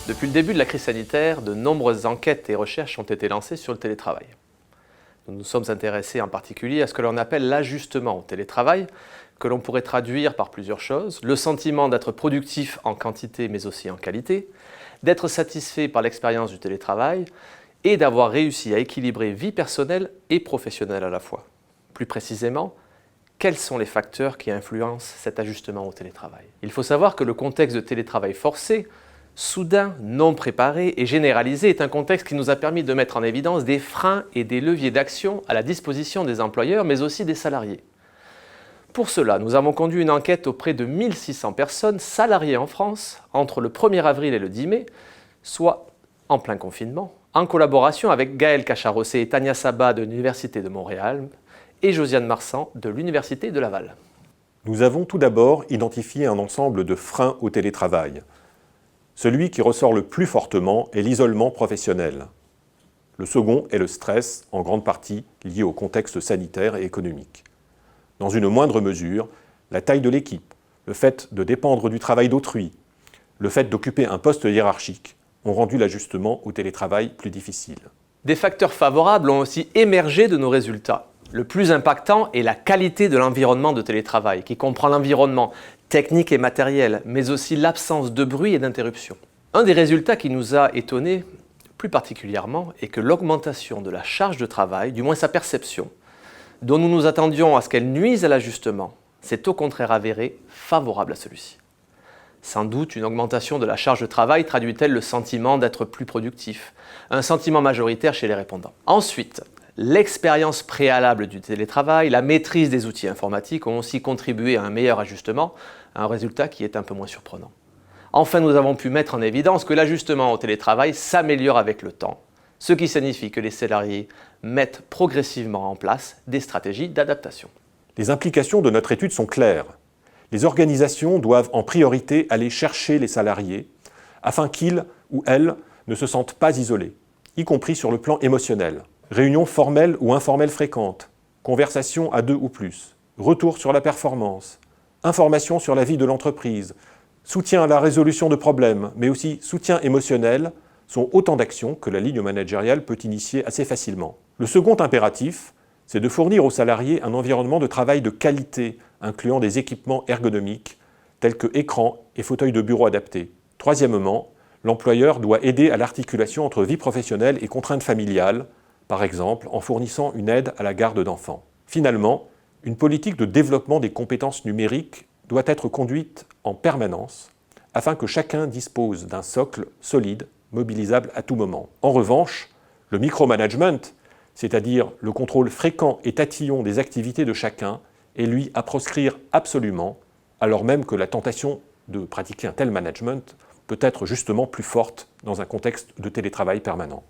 Depuis le début de la crise sanitaire, de nombreuses enquêtes et recherches ont été lancées sur le télétravail. Nous nous sommes intéressés en particulier à ce que l'on appelle l'ajustement au télétravail, que l'on pourrait traduire par plusieurs choses. Le sentiment d'être productif en quantité mais aussi en qualité, d'être satisfait par l'expérience du télétravail et d'avoir réussi à équilibrer vie personnelle et professionnelle à la fois. Plus précisément, quels sont les facteurs qui influencent cet ajustement au télétravail? Il faut savoir que le contexte de télétravail forcé, soudain, non préparé et généralisé est un contexte qui nous a permis de mettre en évidence des freins et des leviers d'action à la disposition des employeurs, mais aussi des salariés. Pour cela, nous avons conduit une enquête auprès de 1600 personnes salariées en France entre le 1er avril et le 10 mai, soit en plein confinement, en collaboration avec Gaël Cacharossé et Tania Sabat de l'Université de Montréal et Josiane Marsan de l'Université de Laval. Nous avons tout d'abord identifié un ensemble de freins au télétravail. Celui qui ressort le plus fortement est l'isolement professionnel. Le second est le stress, en grande partie lié au contexte sanitaire et économique. Dans une moindre mesure, la taille de l'équipe, le fait de dépendre du travail d'autrui, le fait d'occuper un poste hiérarchique ont rendu l'ajustement au télétravail plus difficile. Des facteurs favorables ont aussi émergé de nos résultats. Le plus impactant est la qualité de l'environnement de télétravail, qui comprend l'environnement technique et matériel, mais aussi l'absence de bruit et d'interruption. Un des résultats qui nous a étonnés plus particulièrement est que l'augmentation de la charge de travail, du moins sa perception, dont nous nous attendions à ce qu'elle nuise à l'ajustement, s'est au contraire avérée favorable à celui-ci. Sans doute, une augmentation de la charge de travail traduit-elle le sentiment d'être plus productif, un sentiment majoritaire chez les répondants. Ensuite, l'expérience préalable du télétravail, la maîtrise des outils informatiques ont aussi contribué à un meilleur ajustement, un résultat qui est un peu moins surprenant. Enfin, nous avons pu mettre en évidence que l'ajustement au télétravail s'améliore avec le temps, ce qui signifie que les salariés mettent progressivement en place des stratégies d'adaptation. Les implications de notre étude sont claires. Les organisations doivent en priorité aller chercher les salariés afin qu'ils ou elles ne se sentent pas isolés, y compris sur le plan émotionnel. Réunions formelles ou informelles fréquentes, conversations à 2 ou plus, retour sur la performance, information sur la vie de l'entreprise, soutien à la résolution de problèmes, mais aussi soutien émotionnel, sont autant d'actions que la ligne managériale peut initier assez facilement. Le second impératif, c'est de fournir aux salariés un environnement de travail de qualité, incluant des équipements ergonomiques, tels que écrans et fauteuils de bureau adaptés. Troisièmement, l'employeur doit aider à l'articulation entre vie professionnelle et contraintes familiales, par exemple en fournissant une aide à la garde d'enfants. Finalement, une politique de développement des compétences numériques doit être conduite en permanence afin que chacun dispose d'un socle solide, mobilisable à tout moment. En revanche, le micromanagement, c'est-à-dire le contrôle fréquent et tatillon des activités de chacun, est lui à proscrire absolument, alors même que la tentation de pratiquer un tel management peut être justement plus forte dans un contexte de télétravail permanent.